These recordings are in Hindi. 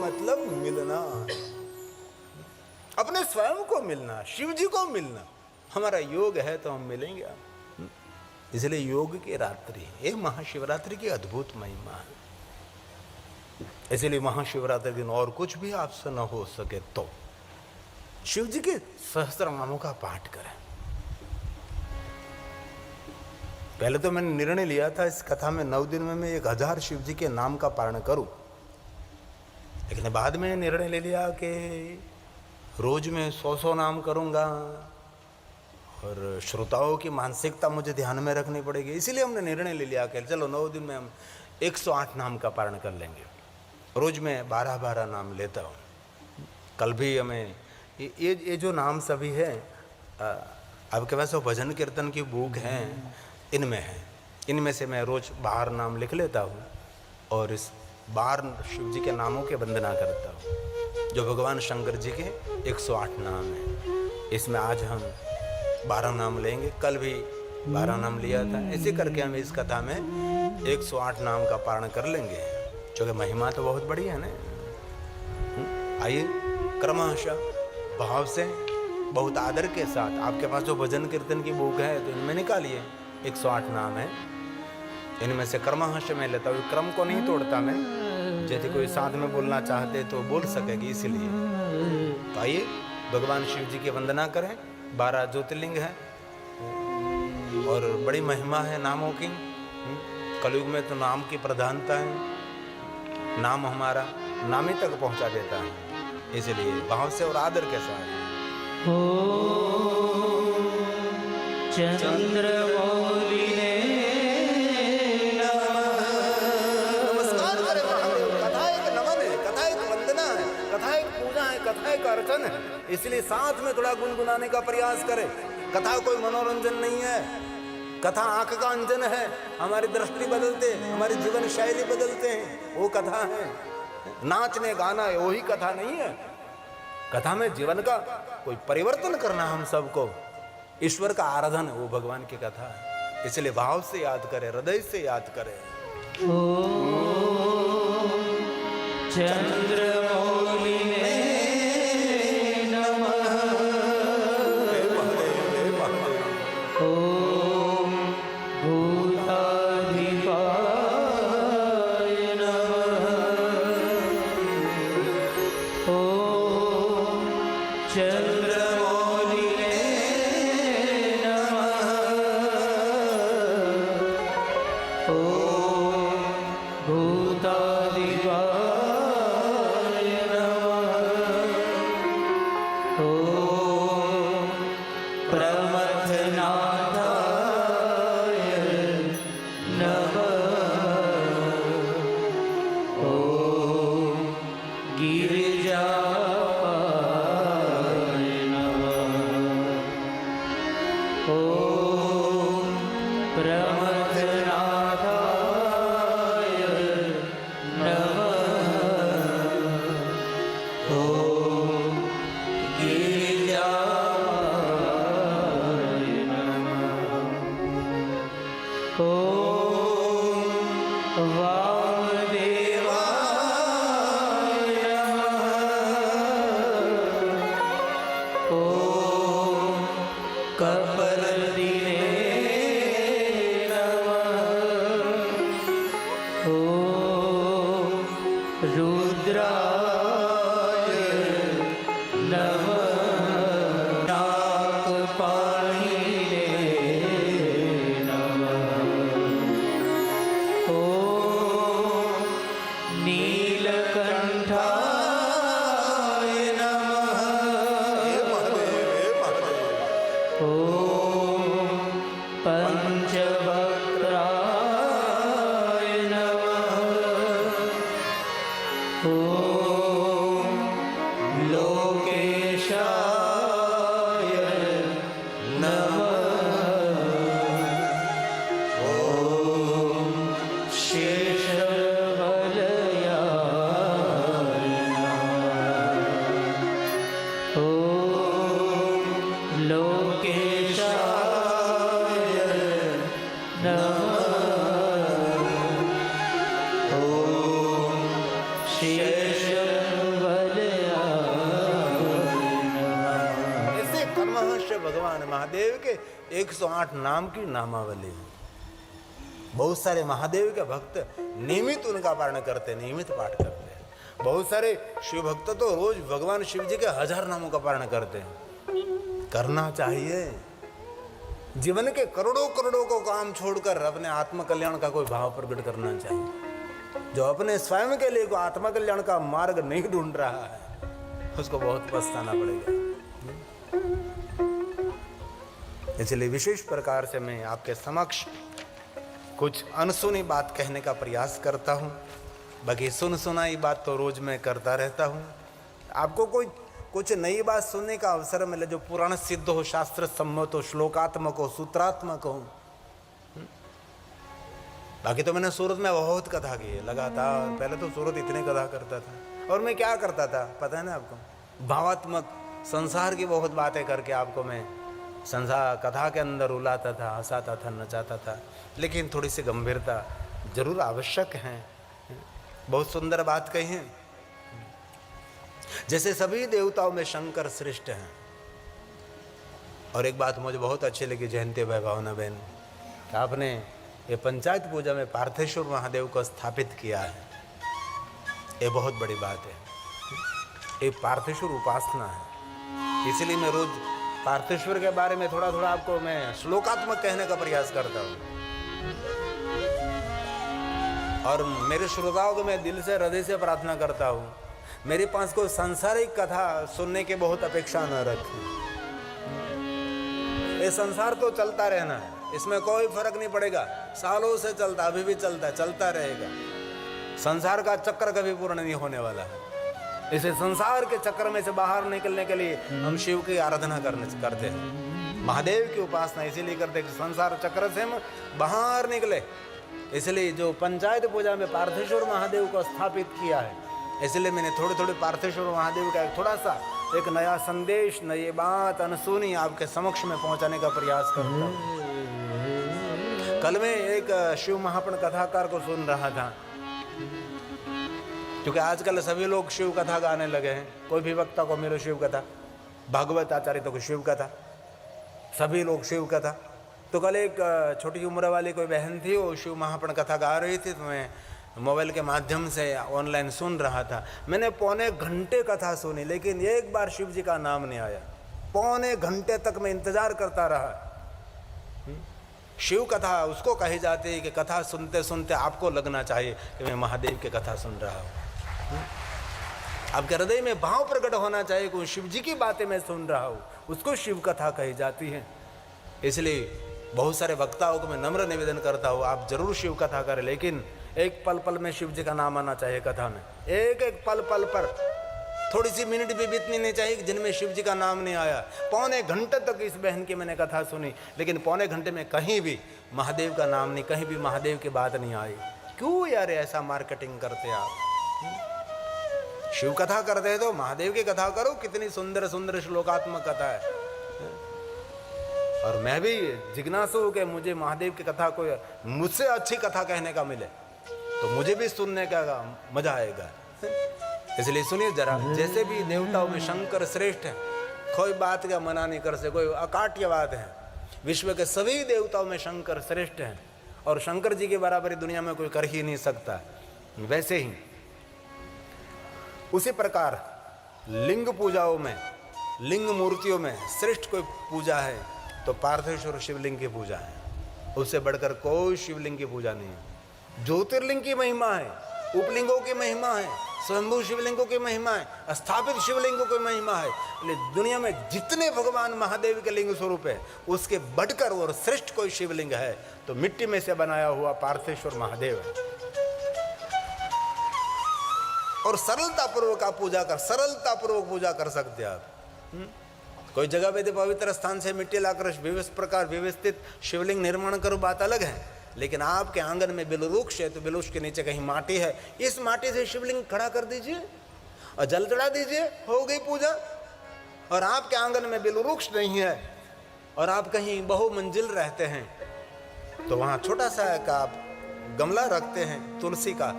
मतलब मिलना, अपने स्वयं को मिलना, शिव जी को मिलना। हमारा योग है तो हम मिलेंगे। इसलिए योग की रात्रि, ये महाशिवरात्रि की अद्भुत महिमा है। इसलिए महाशिवरात्रि के दिन और कुछ भी आपसे न हो सके तो शिव जी के सहस्त्र नामों का पाठ करें। पहले तो मैंने निर्णय लिया था इस कथा में 9 दिन में मैं 1000 शिव जी के नाम का पारण करूं, लेकिन बाद में निर्णय ले लिया कि रोज में 100 नाम करूंगा और श्रोताओं की मानसिकता मुझे ध्यान में रखनी पड़ेगी। इसीलिए हमने निर्णय ले लिया कि चलो 9 दिन में हम 108 नाम का पारण कर लेंगे। रोज में 12-12 नाम लेता हूँ। कल भी हमें ये जो नाम सभी है आपके पास वो भजन कीर्तन की बुक हैं, इनमें है। इनमें से मैं रोज 12 नाम लिख लेता हूँ और इस 12 शिव जी के नामों के वंदना करता हूँ, जो भगवान शंकर जी के 108 नाम हैं। इसमें आज हम 12 नाम लेंगे, कल भी 12 नाम लिया था। ऐसे करके हम इस कथा में 108 नाम का पारण कर लेंगे, क्योंकि महिमा तो बहुत बड़ी है ना। आइए क्रमशः भाव से, बहुत आदर के साथ, आपके पास जो भजन कीर्तन की बुक है तो इनमें निकालिए। 108 नाम है, इनमें से क्रमशः मैं लेता हूँ। क्रम को नहीं तोड़ता मैं, जैसे कोई साथ में बोलना चाहते तो बोल सकेगी, इसीलिए। तो आइए भगवान शिव जी की वंदना करें। 12 ज्योतिर्लिंग है और बड़ी महिमा है नामों की। कलयुग में तो नाम की प्रधानता है। नाम हमारा नामी तक पहुंचा देता है, इसलिए भाव से और आदर के साथ। ओ चंद्रमौलिने नमस्कार करें महादेव। कथा एक नमन है, कथा एक वंदना है, कथा एक पूजा है, कथा एक अर्चन है। इसलिए साथ में थोड़ा गुनगुनाने का प्रयास करें। कथा कोई मनोरंजन नहीं है, कथा आंख का अंजन है। हमारी दृष्टि बदलते, हमारी जीवन शैली बदलते हैं, वो कथा है। नाचने गाना है, वही कथा नहीं है। कथा में जीवन का कोई परिवर्तन करना, हम सबको ईश्वर का आराधन है, वो भगवान की कथा है। इसलिए भाव से याद करें, हृदय से याद करें। ओ चंद्रमौलिने नमः। ओम भूताधिपाय नमः। ओम चंद्रमौलिने नमः। ओम भूताधिपाय नमः। ओम प्रमथनाथाय नमः। ओम गिरिजापाय नमः। ओम प्रमथनाथाय नमः। ओम गिरिजापाय नमः। ओम वामदेवाय नमः। ओम कपर्दिने नमः। ओम रुद्राय नमः। नागपाणिने नमः। ओम नीलकंठाय नमः। ओम पंचवक्त्राय नमः। ओम लोकेशाय नमः। ओम शेषवलयाय नमः। ओम लोकेशाय नमः। ओम शेषवलयाय अवश्य भगवान महादेव के 108 नाम की नामावली है। बहुत सारे महादेव के भक्त नियमित उनका पारण करते, नियमित पाठ करते हैं। बहुत सारे शिव भक्त तो रोज भगवान शिव जी के 1000 नामों का पारण करते हैं। करना चाहिए। जीवन के करोड़ों करोड़ों को काम छोड़कर अपने आत्म कल्याण का कोई भाव प्रकट करना चाहिए। जो अपने स्वयं के लिए कोई आत्म कल्याण का मार्ग नहीं ढूंढ रहा है, उसको बहुत पछताना पड़ेगा। इसलिए विशेष प्रकार से मैं आपके समक्ष कुछ अनसुनी बात कहने का प्रयास करता हूँ। बाकी सुन सुनाई बात तो रोज मैं करता रहता हूँ। आपको कोई कुछ नई बात सुनने का अवसर मिले जो पुराण सिद्ध हो, शास्त्र सम्मत हो, श्लोकात्मक हो, सूत्रात्मक हो। बाकी तो मैंने सूरत में बहुत कथा की है लगातार। पहले तो सूरत इतने कथा करता था, और मैं क्या करता था पता है ना आपको? भावात्मक संसार की बहुत बातें करके आपको मैं संसार कथा के अंदर उलाता था, हंसाता था, नचाता था। लेकिन थोड़ी सी गंभीरता जरूर आवश्यक है। बहुत सुंदर बात कही है, जैसे सभी देवताओं में शंकर श्रेष्ठ हैं। और एक बात मुझे बहुत अच्छी लगी जयंती भाई भावना बहन, आपने ये पंचायत पूजा में पार्थेश्वर महादेव को स्थापित किया है। ये बहुत बड़ी बात है। ये पार्थेश्वर उपासना है। इसलिए मैं रोज पार्थेश्वर के बारे में थोड़ा थोड़ा आपको मैं श्लोकात्मक कहने का प्रयास करता हूँ। और मेरे श्रोताओं को मैं दिल से, हृदय से प्रार्थना करता हूँ, मेरे पास कोई सांसारिक कथा सुनने की बहुत अपेक्षा न रखें। ये संसार तो चलता रहना है, इसमें कोई फर्क नहीं पड़ेगा। सालों से चलता, अभी भी चलता, चलता रहेगा। संसार का चक्र कभी पूर्ण नहीं होने वाला है। इसे संसार के चक्र में से बाहर निकलने के लिए हम शिव की आराधना करते हैं, महादेव की उपासना इसीलिए करते हैं कि संसार चक्र से हम बाहर निकले। इसलिए जो पंचायत पूजा में पार्थेश्वर महादेव को स्थापित किया है, इसलिए मैंने थोड़े थोड़े पार्थेश्वर महादेव का थोड़ा सा एक नया संदेश, नई बात अनसुनी आपके समक्ष में पहुंचाने का प्रयास करता हूँ। कल मैं एक शिव महापुराण कथाकार को सुन रहा था, क्योंकि आजकल सभी लोग शिव कथा गाने लगे हैं। कोई भी वक्ता को मेरे शिव कथा, भागवत आचार्य तो कोई शिव कथा, सभी लोग शिव कथा। तो कल एक छोटी उम्र वाली कोई बहन थी, वो शिव महापुराण कथा गा रही थी, तो मैं मोबाइल के माध्यम से ऑनलाइन सुन रहा था। मैंने पौने घंटे कथा सुनी, लेकिन एक बार शिव जी का नाम नहीं आया। पौने घंटे तक मैं इंतजार करता रहा। शिव कथा उसको कही जाती है कि कथा सुनते सुनते आपको लगना चाहिए कि मैं महादेव की कथा सुन रहा हूँ। आपके हृदय में भाव प्रकट होना चाहिए कि शिव जी की बातें मैं सुन रहा हूँ, उसको शिव कथा कही जाती है। इसलिए बहुत सारे वक्ताओं को मैं नम्र निवेदन करता हूँ, आप जरूर शिव कथा करें, लेकिन एक पल पल में शिव जी का नाम आना चाहिए कथा में। एक एक पल पल पर थोड़ी सी मिनट भी बीतनी नहीं चाहिए जिनमें शिव जी का नाम नहीं आया। पौने घंटे तक इस बहन की मैंने कथा सुनी, लेकिन पौने घंटे में कहीं भी महादेव का नाम नहीं, कहीं भी महादेव की बात नहीं आई। क्यों यार ऐसा मार्केटिंग करते आप? शिव कथा करते हैं तो महादेव की कथा करो। कितनी सुंदर सुंदर श्लोकात्मक कथा है। और मैं भी जिज्ञासु हूं कि मुझे महादेव की कथा को मुझसे अच्छी कथा कहने का मिले तो मुझे भी सुनने का मजा आएगा। इसलिए सुनिए जरा, जैसे भी देवताओं में शंकर श्रेष्ठ है, कोई बात का मना नहीं कर सकते, कोई अकाट्य बात है। विश्व के सभी देवताओं में शंकर श्रेष्ठ हैं और शंकर जी के बराबरी दुनिया में कोई कर ही नहीं सकता। वैसे ही उसी प्रकार लिंग पूजाओं में, लिंग मूर्तियों में श्रेष्ठ कोई पूजा है तो पार्थेश्वर शिवलिंग की पूजा है। उससे बढ़कर कोई शिवलिंग की पूजा नहीं है। ज्योतिर्लिंग की महिमा है, उपलिंगों की महिमा है, स्वयंभू शिवलिंगों की महिमा है, स्थापित शिवलिंगों की महिमा है। दुनिया में जितने भगवान महादेव के लिंग स्वरूप है, उसके बढ़कर और श्रेष्ठ कोई शिवलिंग है तो मिट्टी में से बनाया हुआ पार्थेश्वर महादेव है। और सरलतापूर्वक आप पूजा कर, सरलतापूर्वक पूजा कर सकते हैं आप। कोई जगह पे पवित्र स्थान से मिट्टी लाकर प्रकार व्यवस्थित शिवलिंग निर्माण करो, बात अलग है। लेकिन आपके आंगन में बिलवृक्ष है तो बिलवृक्ष के नीचे कहीं माटी है, इस माटी से शिवलिंग खड़ा कर दीजिए और जल चढ़ा दीजिए, हो गई पूजा। और आपके आंगन में बिलवृक्ष नहीं है और आप कहीं बहुमंजिल रहते हैं तो वहाँ छोटा सा एक आप गमला रखते हैं तुलसी का।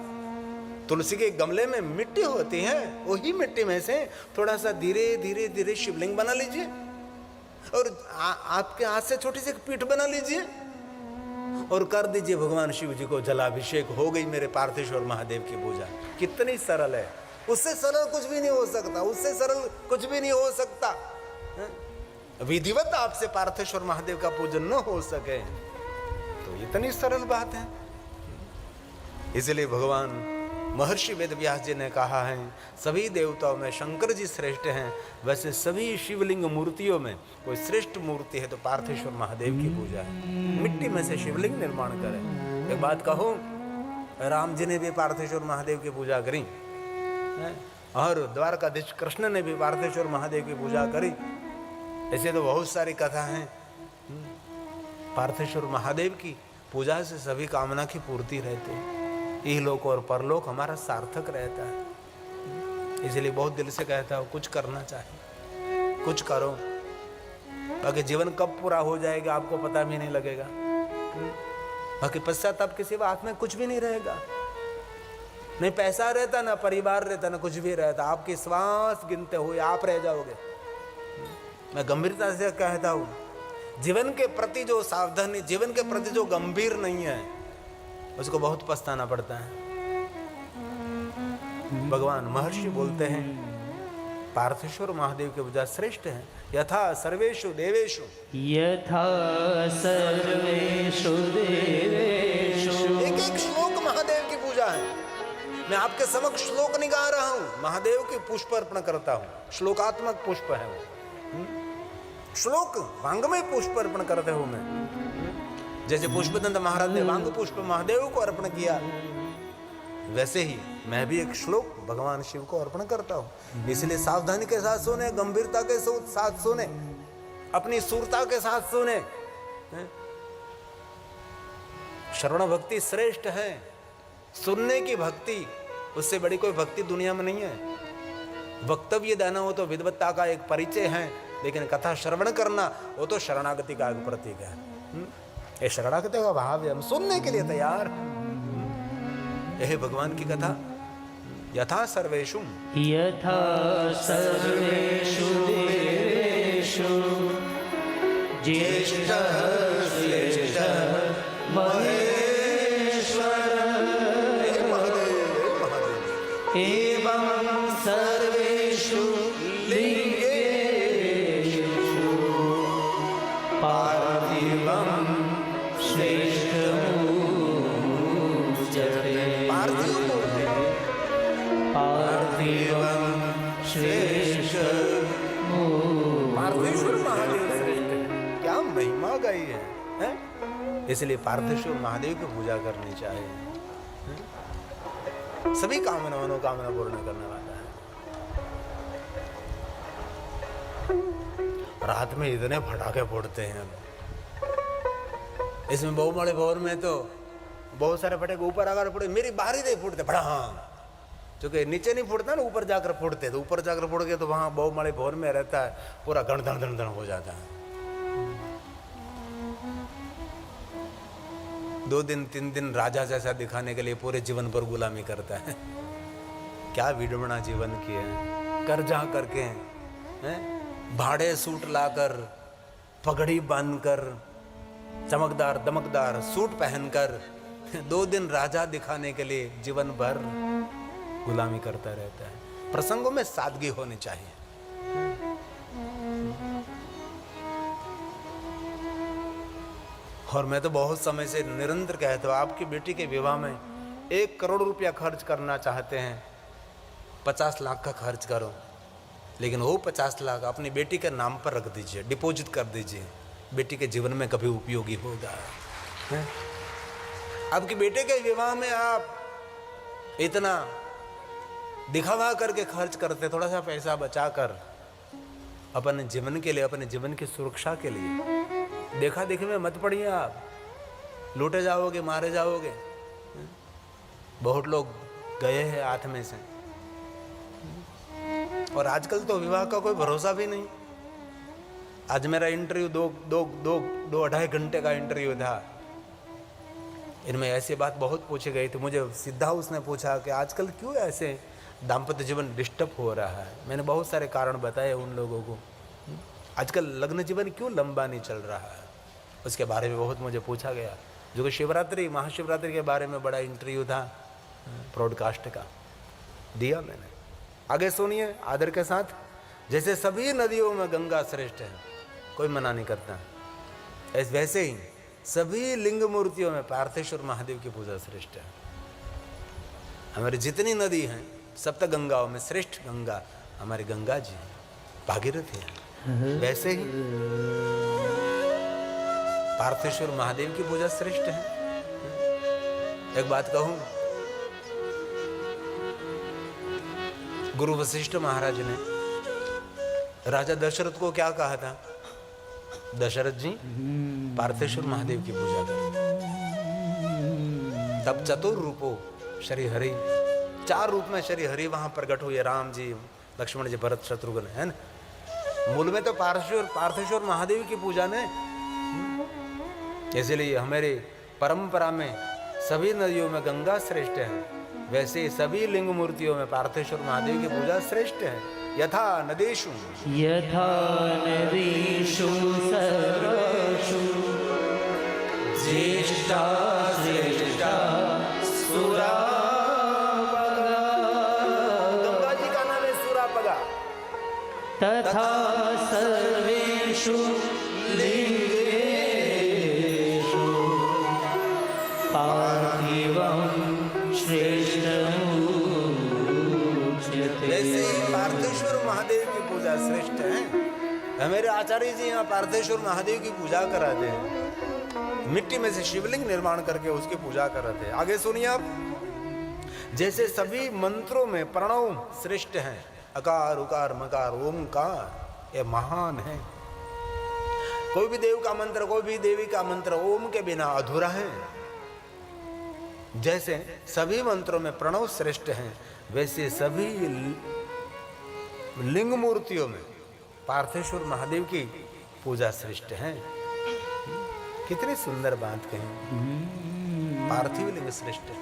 तुलसी के गमले में मिट्टी होती है, वही मिट्टी में से थोड़ा सा धीरे धीरे धीरे शिवलिंग बना लीजिए। और आपके हाथ से छोटी सी पीठ बना लीजिए और कर दीजिए भगवान शिव जी को जलाभिषेक, हो गई मेरे पार्थेश्वर महादेव की पूजा। कितनी सरल है, उससे सरल कुछ भी नहीं हो सकता, उससे सरल कुछ भी नहीं हो सकता। विधिवत आपसे पार्थेश्वर महादेव का पूजन न हो सके तो इतनी सरल बात है। इसलिए भगवान महर्षि वेदव्यास जी ने कहा है, सभी देवताओं में शंकर जी श्रेष्ठ हैं, वैसे सभी शिवलिंग मूर्तियों में कोई श्रेष्ठ मूर्ति है तो पार्थेश्वर महादेव की पूजा है। मिट्टी में से शिवलिंग निर्माण करें। एक बात कहूं, राम जी ने भी पार्थेश्वर महादेव की पूजा करी और द्वारकाधीश कृष्ण ने भी पार्थेश्वर महादेव की पूजा करी। ऐसे तो बहुत सारी कथा हैं। पार्थेश्वर महादेव की पूजा से सभी कामना की पूर्ति रहती है, इहलोक और परलोक हमारा सार्थक रहता है। इसलिए बहुत दिल से कहता हूँ, कुछ करना चाहिए, कुछ करो, बाकी जीवन कब पूरा हो जाएगा आपको पता भी नहीं लगेगा। बाकी पश्चाताप के सिवा हाथ में कुछ भी नहीं रहेगा, नहीं पैसा रहता, ना परिवार रहता, ना कुछ भी रहता। आपकी श्वास गिनते हुए आप रह जाओगे। मैं गंभीरता से कहता हूँ, जीवन के प्रति जो सावधानी, जीवन के प्रति जो गंभीर नहीं है उसको बहुत पछताना पड़ता है। भगवान महर्षि बोलते हैं पार्थेश्वर महादेव की पूजा श्रेष्ठ है। यथा सर्वेषु देवेषु, यथा सर्वेषु देवेषु। एक एक श्लोक महादेव की पूजा है। मैं आपके समक्ष श्लोक नहीं गा रहा हूं, महादेव के पुष्प अर्पण करता हूं। श्लोकात्मक पुष्प है वो, श्लोक वांग्मय पुष्प अर्पण करते हो। मैं जैसे पुष्पदंत महाराज ने वांग पुष्प महादेव को अर्पण किया, वैसे ही मैं भी एक श्लोक भगवान शिव को अर्पण करता हूं। इसलिए सावधानी के साथ सुने, गंभीरता के साथ सुने, अपनी सूरता के साथ सुने। श्रवण भक्ति श्रेष्ठ है, सुनने की भक्ति, उससे बड़ी कोई भक्ति दुनिया में नहीं है। वक्तव्य देना हो तो विद्वत्ता का एक परिचय है, लेकिन कथा श्रवण करना वो तो शरणागति का एक प्रतीक है। ये शरणागति का भाव है, हम सुनने के लिए तैयार। यह भगवान की कथा। यथा सर्वेषु, यथा सर्वेषु देवेषु ज्येष्ठः श्रेष्ठः एवं सर्वेषु लिंगेषु पार्थिवं श्रेष्ठमुच्यते। पार्थिवं पार्थेश्वर महादेव श्रेष्ठ है। क्या महिमा गाई है, हैं? इसलिए पार्थेश्वर महादेव की पूजा करनी चाहिए। सभी कामनाओं कामना पूर्ण करने वाला है। रात में इतने फटाके फोड़ते हैं। इसमें बहुमड़े भवन में तो बहुत सारे फटाके ऊपर आकर फोड़े, मेरी बाहरी नहीं फूटते फटा। हाँ, क्योंकि नीचे नहीं फूटता ना, ऊपर जाकर फोड़ते, तो ऊपर जाकर फोड़ के तो वहां बहुमड़े भवन में रहता है, पूरा गण धन धन धन हो जाता है। 2 दिन 3 दिन राजा जैसा दिखाने के लिए पूरे जीवन भर गुलामी करता है। क्या विडंबना जीवन की है। कर जा करके हैं, भाड़े सूट लाकर, पगड़ी बांधकर, चमकदार दमकदार सूट पहनकर 2 दिन राजा दिखाने के लिए जीवन भर गुलामी करता रहता है। प्रसंगों में सादगी होनी चाहिए। और मैं तो बहुत समय से निरंतर कहता हूं, आपकी बेटी के विवाह में 1 करोड़ रुपया खर्च करना चाहते हैं, 50 लाख का खर्च करो, लेकिन वो 50 लाख अपनी बेटी के नाम पर रख दीजिए, डिपॉजिट कर दीजिए। बेटी के जीवन में कभी उपयोगी होगा। आपके बेटे के विवाह में आप इतना दिखावा करके खर्च करते, थोड़ा सा पैसा बचाकर अपने जीवन के लिए, अपने जीवन की सुरक्षा के लिए देखा देखी में मत पड़िए। आप लूटे जाओगे, मारे जाओगे। बहुत लोग गए हैं हाथ में से। और आजकल तो विवाह का कोई भरोसा भी नहीं। आज मेरा इंटरव्यू 2-2.5 घंटे का इंटरव्यू था। इनमें ऐसी बात बहुत पूछी गई थी। मुझे सीधा उसने पूछा कि आजकल क्यों ऐसे दाम्पत्य जीवन डिस्टर्ब हो रहा है। मैंने बहुत सारे कारण बताए उन लोगों को। आजकल लग्न जीवन क्यों लंबा नहीं चल रहा है, उसके बारे में बहुत मुझे पूछा गया। जो कि शिवरात्रि महाशिवरात्रि के बारे में बड़ा इंटरव्यू था ब्रॉडकास्ट का, दिया मैंने। आगे सुनिए आदर के साथ। जैसे सभी नदियों में गंगा श्रेष्ठ है, कोई मना नहीं करता, वैसे ही सभी लिंग मूर्तियों में पार्थेश्वर महादेव की पूजा श्रेष्ठ है। हमारी जितनी नदी हैं सप्त गंगाओं में श्रेष्ठ गंगा हमारी गंगा जी भागीरथी है, वैसे ही पार्थेश्वर महादेव की पूजा श्रेष्ठ है। एक बात कहूं, गुरु वशिष्ठ महाराज ने राजा दशरथ को क्या कहा था? दशरथ जी पार्थेश्वर महादेव की पूजा करें। तब चतुर रूपो श्री हरि, 4 रूप में श्री हरि वहां प्रकट हुए, राम जी, लक्ष्मण जी, भरत, शत्रुघ्न, है ना। मूल में तो पार्थेश्वर महादेव की पूजा ने, इसलिए हमारे परंपरा में सभी नदियों में गंगा श्रेष्ठ है, वैसे सभी लिंग मूर्तियों में पार्थेश्वर महादेव की पूजा श्रेष्ठ है। यथा नदीषु सर्वषु ज्येष्ठा श्रेष्ठा सुरा, गंगा जी का नाम है सुरापगा। तथा सर्वेषु लिंगेषु पार्थिवं श्रेष्ठमुच्यते। वैसे ही पार्थेश्वर महादेव की पूजा श्रेष्ठ है। मेरे आचार्य जी यहाँ पार्थेश्वर महादेव की पूजा कराते हैं, मिट्टी में से शिवलिंग निर्माण करके उसकी पूजा कराते हैं। आगे सुनिए आप। जैसे सभी मंत्रों में प्रणव श्रेष्ठ है, अकार उकार मकार ओमकार ये महान है। कोई भी देव का मंत्र, कोई भी देवी का मंत्र ओम के बिना अधूरा है। जैसे सभी मंत्रों में प्रणव श्रेष्ठ है, वैसे सभी लिंग मूर्तियों में पार्थेश्वर महादेव की पूजा श्रेष्ठ है। कितनी सुंदर बात कही, पार्थिव लिंग श्रेष्ठ है।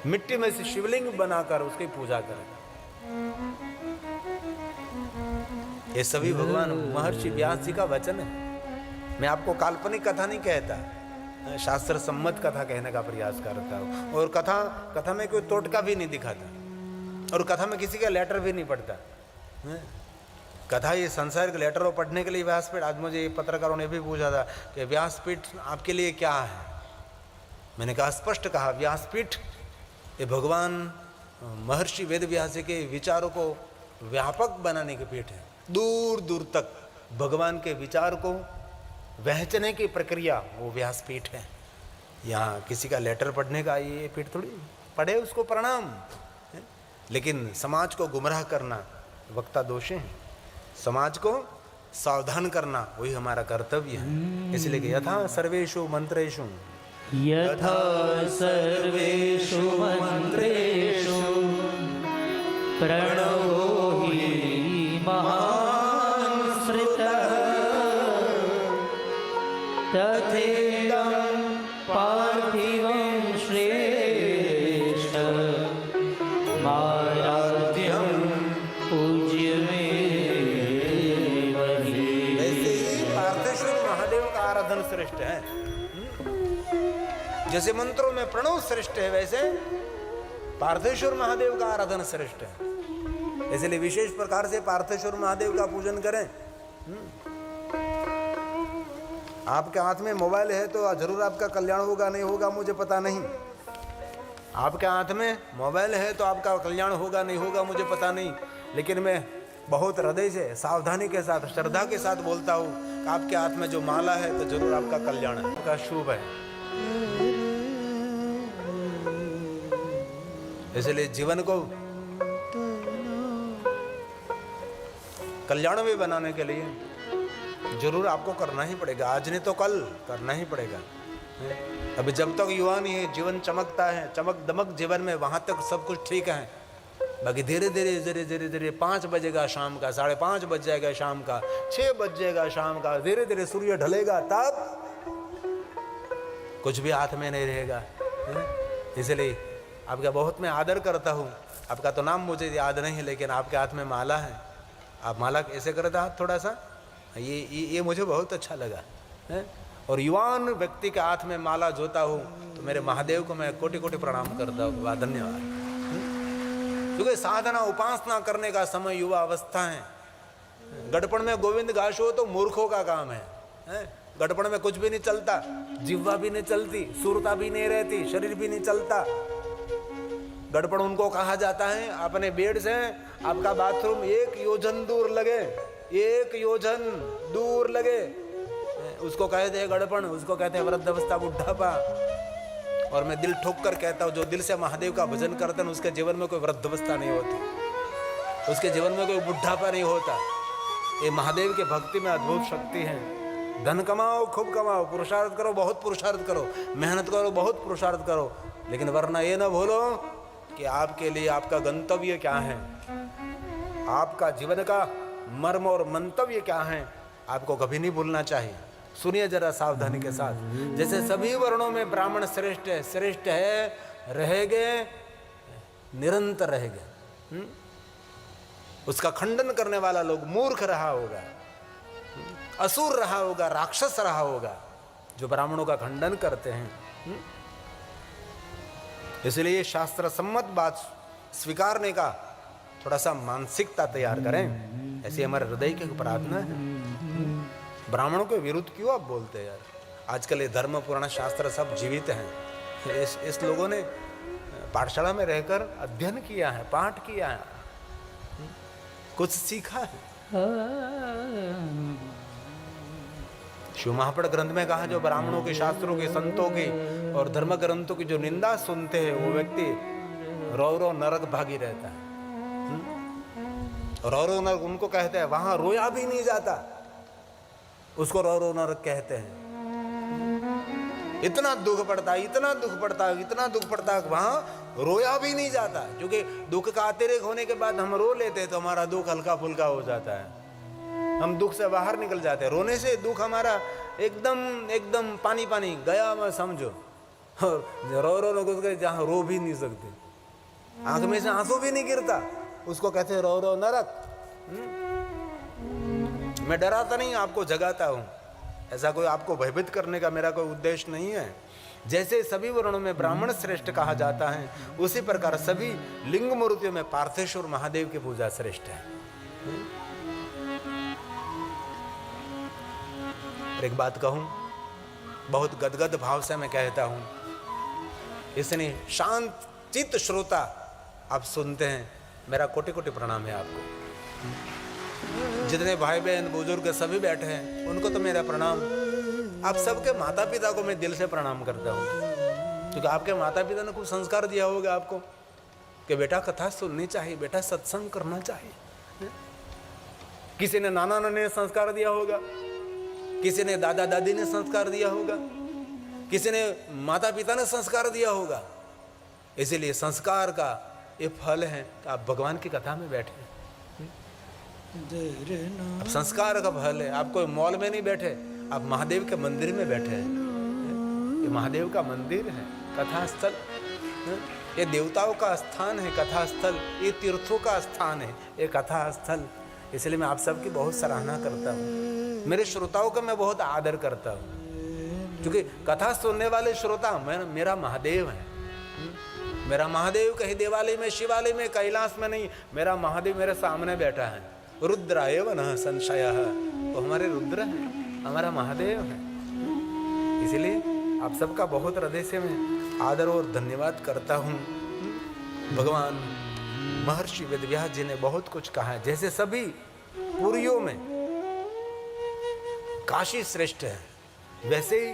मिट्टी में से शिवलिंग बनाकर उसकी पूजा करें। ये सभी भगवान महर्षि व्यास जी का वचन है। मैं आपको काल्पनिक कथा नहीं कहता, शास्त्र सम्मत कथा कहने का प्रयास करता हूँ। और कथा में कोई टोटका भी नहीं दिखाता, और कथा में किसी का लेटर भी नहीं पढ़ता। कथा ये संसार के लेटर पढ़ने के लिए व्यासपीठ, आज मुझे पत्रकारों ने भी पूछा था कि व्यासपीठ आपके लिए क्या है। मैंने कहा, स्पष्ट कहा, व्यासपीठ ये भगवान महर्षि वेद व्यास के विचारों को व्यापक बनाने की पीठ है। दूर दूर तक भगवान के विचार को वहचने की प्रक्रिया वो व्यासपीठ है। यहाँ किसी का लेटर पढ़ने का ये पीठ थोड़ी, पढ़े उसको प्रणाम, लेकिन समाज को गुमराह करना वक्ता दोषे हैं। समाज को सावधान करना वही हमारा कर्तव्य है। इसलिए कि यथा सर्वेषु मंत्रेषु यथा सर्वेषु मंत्रेषु प्रणवो हि महान् स्मृतः तथेदं पार्थिवं श्रेष्ठ माराध्यं पूज्यमेव हि। ऐसे ही पार्थेश्वर महादेव का आराधन श्रेष्ठ है। जैसे मंत्रों में प्रणव श्रेष्ठ है, वैसे पार्थेश्वर महादेव का आराधन श्रेष्ठ है। इसलिए विशेष प्रकार से पार्थेश्वर महादेव का पूजन करें। आपके हाथ में मोबाइल है तो जरूर आपका कल्याण होगा, नहीं होगा मुझे पता नहीं। आपके हाथ में मोबाइल है तो आपका कल्याण होगा, नहीं होगा मुझे पता नहीं, लेकिन मैं बहुत हृदय से, सावधानी के साथ, श्रद्धा के साथ बोलता हूँ कि आपके हाथ में जो माला है तो जरूर आपका कल्याण है, आपका शुभ है। इसलिए जीवन को कल्याणमय बनाने के लिए जरूर आपको करना ही पड़ेगा, आज नहीं तो कल करना ही पड़ेगा। अभी जब तक युवा नहीं है, जीवन चमकता है, चमक दमक जीवन में, वहां तक सब कुछ ठीक है। बाकी धीरे धीरे धीरे धीरे धीरे 5 बजेगा शाम का, 5:30 बज जाएगा शाम का, 6 बज जाएगा शाम का, धीरे धीरे सूर्य ढलेगा, तब कुछ भी हाथ में नहीं रहेगा। इसलिए आपका बहुत मैं आदर करता हूँ। आपका तो नाम मुझे याद नहीं, लेकिन आपके हाथ में माला है। आप माला कैसे करते हाथ थोड़ा सा ये मुझे बहुत अच्छा लगा है? और युवान व्यक्ति के हाथ में माला जोता हूँ तो मेरे महादेव को मैं कोटि कोटि प्रणाम करता हूँ। वाह, धन्यवाद। क्योंकि साधना उपासना करने का समय युवा अवस्था है। गड़पण में गोविंद गाशो तो मूर्खों का काम है? गड़पण में कुछ भी नहीं चलता, जिह्वा भी नहीं चलती, सुरता भी नहीं रहती, शरीर भी नहीं चलता। गड़पण उनको कहा जाता है अपने बेड से आपका बाथरूम 1 योजन दूर लगे, 1 योजन दूर लगे, उसको कहते हैं गड़पण, उसको कहते हैं वृद्धावस्था, बुढ़ापा। और मैं दिल ठोक कर कहता हूँ, जो दिल से महादेव का भजन करते हैं उसके जीवन में कोई वृद्धावस्था नहीं होती, उसके जीवन में कोई बुढ़ापा नहीं होता। ये महादेव के भक्ति में अद्भुत शक्ति है। धन कमाओ, खूब कमाओ, पुरुषार्थ करो, बहुत पुरुषार्थ करो, मेहनत करो, बहुत पुरुषार्थ करो, लेकिन वरना ये ना भूलो कि आपके लिए आपका गंतव्य क्या है, आपका जीवन का मर्म और मंतव्य क्या है, आपको कभी नहीं भूलना चाहिए। सुनिए जरा सावधानी के साथ। जैसे सभी वर्णों में ब्राह्मण श्रेष्ठ है, रहेगे, निरंतर रहेगे। उसका खंडन करने वाला लोग मूर्ख रहा होगा, असुर रहा होगा, राक्षस रहा होगा, जो ब्राह्मणों का खंडन करते हैं। इसलिए शास्त्र सम्मत बात स्वीकारने का थोड़ा सा मानसिकता तैयार करें, ऐसी हमारे हृदय की प्रार्थना है। ब्राह्मणों के विरुद्ध क्यों आप बोलते हैं यार? आजकल ये धर्म पुराण शास्त्र सब जीवित हैं। इस लोगों ने पाठशाला में रहकर अध्ययन किया है, पाठ किया है, कुछ सीखा है। शिव महापड़ ग्रंथ में कहा, जो ब्राह्मणों के, शास्त्रों के, संतों के और धर्म ग्रंथों की जो निंदा सुनते हैं वो व्यक्ति रौ नरक भागी रहता है। रौ नरक उनको कहते हैं, वहां रोया भी नहीं जाता, उसको रौ नरक कहते हैं। इतना दुख पड़ता है, इतना दुख पड़ता है, इतना दुख पड़ता है, वहां रोया भी नहीं जाता। क्योंकि दुख का अतिरेक होने के बाद हम रो लेते हैं तो हमारा दुख हल्का फुल्का हो जाता है, हम दुख से बाहर निकल जाते हैं। रोने से दुख हमारा एकदम पानी पानी गया, मैं समझो। रो जहां रो भी नहीं सकते, आंख में से आंसू भी नहीं गिरता, उसको कहते हैं रौ नरक। मैं डराता नहीं, आपको जगाता हूं। ऐसा कोई आपको भयभीत करने का मेरा कोई उद्देश्य नहीं है। जैसे सभी वर्णों में ब्राह्मण श्रेष्ठ कहा जाता है, उसी प्रकार सभी लिंग मूर्तियों में पार्थेश्वर महादेव की पूजा श्रेष्ठ है। एक बात कहूं, बहुत गदगद भाव से मैं कहता हूं, इसने शांत चित्त श्रोता आप सुनते हैं, मेरा कोटि कोटि प्रणाम है आपको। जितने भाई बहन बुजुर्ग सभी बैठे हैं उनको तो मेरा प्रणाम। आप सबके माता पिता को मैं दिल से प्रणाम करता हूँ, क्योंकि आपके माता पिता ने कुछ संस्कार दिया होगा आपको कि बेटा कथा सुननी चाहिए, बेटा सत्संग करना चाहिए। किसी ने नाना नानी ने संस्कार दिया होगा, किसी ने दादा दादी ने संस्कार दिया होगा, किसी ने माता पिता ने संस्कार दिया होगा। इसीलिए संस्कार का ये फल है कि आप भगवान की कथा में बैठे। अब संस्कार का फल है, आप कोई मॉल में नहीं बैठे, आप महादेव के मंदिर में बैठे हैं। ये महादेव का मंदिर है, कथा स्थल, ये देवताओं का स्थान है, कथा स्थल, ये तीर्थों का स्थान है, ये कथा स्थल। इसलिए मैं आप सबकी बहुत सराहना करता हूँ, मेरे श्रोताओं का मैं बहुत आदर करता हूँ, क्योंकि कथा सुनने वाले श्रोता मेरा महादेव है। मेरा महादेव कहीं देवालय में, शिवालय में, कैलाश में नहीं, मेरा महादेव मेरे सामने बैठा है। रुद्र एव न संशयः, वो हमारे रुद्र हैं, हमारा महादेव है। इसलिए आप सबका बहुत हृदय से मैं आदर और धन्यवाद करता हूँ। भगवान महर्षि वेदव्यास जी ने बहुत कुछ कहा है। जैसे सभी पुरियों में काशी श्रेष्ठ है, वैसे ही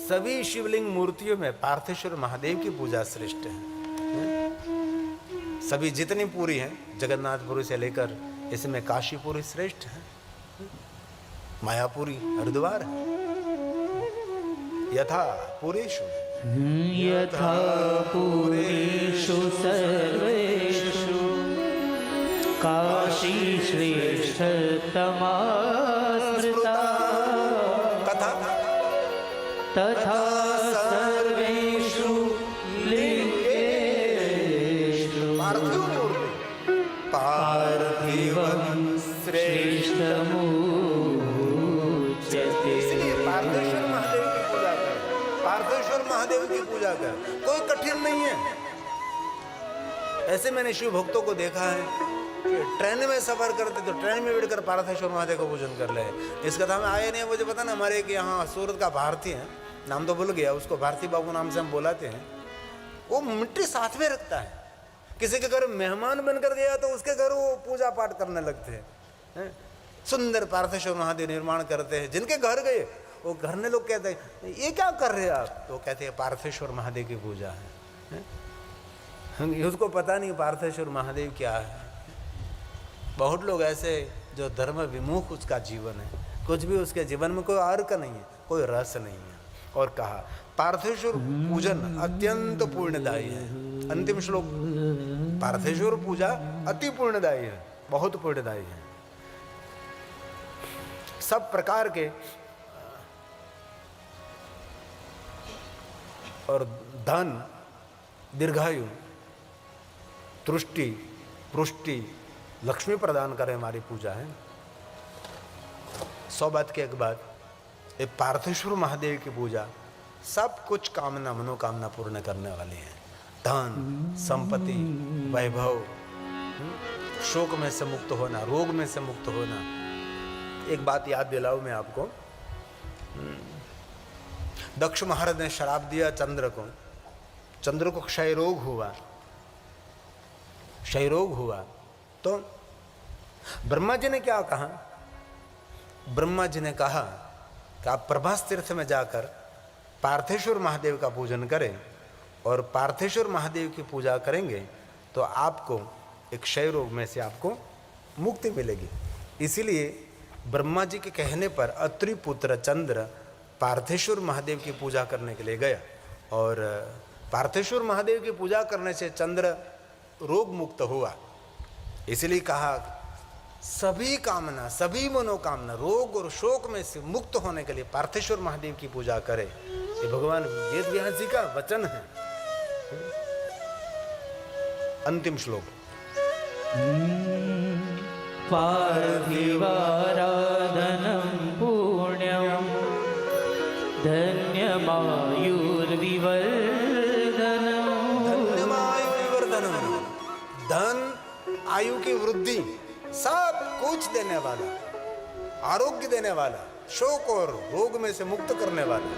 सभी शिवलिंग मूर्तियों में पार्थेश्वर महादेव की पूजा श्रेष्ठ है। सभी जितनी पुरी हैं, जगन्नाथपुरी से लेकर इसमें काशीपुरी श्रेष्ठ है, मायापुरी हरिद्वार है। यथा पुरेषु सर्वेषु काशी श्रेष्ठतमा स्मृता तथा तथा सर्वेषु लिंगेषु पार्थिवं श्रेष्ठमूर्तिम्। महादेव की पूजा कर, कोई कठिन नहीं है। ऐसे मैंने शिव भक्तों को देखा है कि ट्रेन में सफर करते तो ट्रेन में बैठकर पार्थेश्वर महादेव का पूजन कर ले। इस कथा में आए नहीं, मुझे पता ना, हमारे एक यहाँ सूरत का भारती है, नाम तो भूल गया, उसको भारती बाबू नाम से हम बुलाते हैं। वो मिट्टी साथ में रखता है, किसी के घर मेहमान बनकर गया तो उसके घर वो पूजा पाठ करने लगते हैं। सुंदर पार्थेश्वर महादेव निर्माण करते हैं। जिनके घर गए वो घर में लोग कहते हैं ये क्या कर रहे हैं आप, तो कहते हैं पार्थेश्वर महादेव की पूजा है। उसको पता नहीं पार्थेश्वर महादेव क्या है। बहुत लोग ऐसे जो धर्म विमुख उसका जीवन है, कुछ भी उसके जीवन में कोई अर्थ नहीं है, कोई रस नहीं है। और कहा पार्थेश्वर पूजन अत्यंत पुण्यदायी है। अंतिम श्लोक, पार्थेश्वर पूजा अति पुण्यदायी है, बहुत पुण्यदायी है। सब प्रकार के और धन, दीर्घायु, तुष्टि, पुष्टि, लक्ष्मी प्रदान करे हमारी पूजा है। 100 बात की एक बात, ये पार्थेश्वर महादेव की पूजा सब कुछ कामना मनोकामना पूर्ण करने वाली है। धन, संपत्ति, वैभव, शोक में से मुक्त होना, रोग में से मुक्त होना। एक बात याद दिलाऊं मैं आपको, दक्ष महाराज ने श्राप दिया चंद्र को। चंद्र को क्षय रोग हुआ, क्षय रोग हुआ तो ब्रह्मा जी ने क्या कहा? ब्रह्मा जी ने कहा कि आप प्रभास तीर्थ में जाकर पार्थेश्वर महादेव का पूजन करें, और पार्थेश्वर महादेव की पूजा करेंगे तो आपको एक क्षय रोग में से आपको मुक्ति मिलेगी। इसीलिए ब्रह्मा जी के कहने पर अत्रि पुत्र चंद्र पार्थेश्वर महादेव की पूजा करने के लिए गया, और पार्थेश्वर महादेव की पूजा करने से चंद्र रोग मुक्त हुआ। इसलिए कहा सभी कामना, सभी मनोकामना, रोग और शोक में से मुक्त होने के लिए पार्थेश्वर महादेव की पूजा करें। ये भगवान वेद व्यास जी का वचन है। अंतिम श्लोक, पार्थिवाराधनं पुण्यं धन्यमायुर्विवर्धनम्। धन, आयु की वृद्धि, सब कुछ देने वाला, आरोग्य देने वाला, शोक और रोग में से मुक्त करने वाला।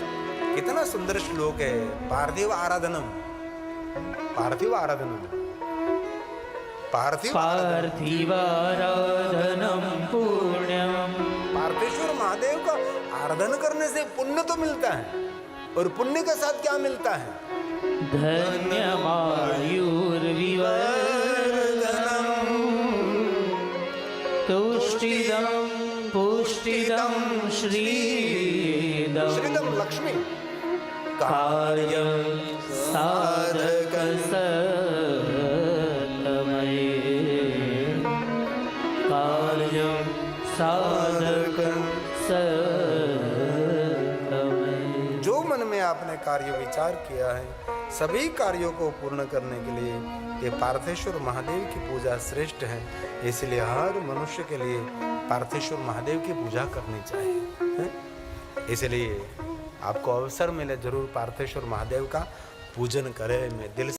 कितना सुंदर श्लोक है। पार्थिव आराधनम, पार्थिव आराधनम, पार्थिवाराधनं पुण्यं। पार्थेश्वर महादेव का आराधन करने से पुण्य तो मिलता है, और पुण्य के साथ क्या मिलता है? धन्यमायुर्विवर्धनम् तुष्टिदं पुष्टिदं श्रीदं श्रीदम लक्ष्मी कार्यं साधक सत्तमये, कार्यं साधक सत्तमये। जो मन में आपने कार्य विचार किया है, सभी कार्यों को पूर्ण करने के लिए ये पार्थेश्वर महादेव की पूजा श्रेष्ठ है। इसलिए हर मनुष्य के लिए पार्थेश्वर महादेव की पूजा करनी चाहिए। इसलिए आपको अवसर मिले जरूर पार्थेश्वर महादेव का पूजन करें। मैं दिल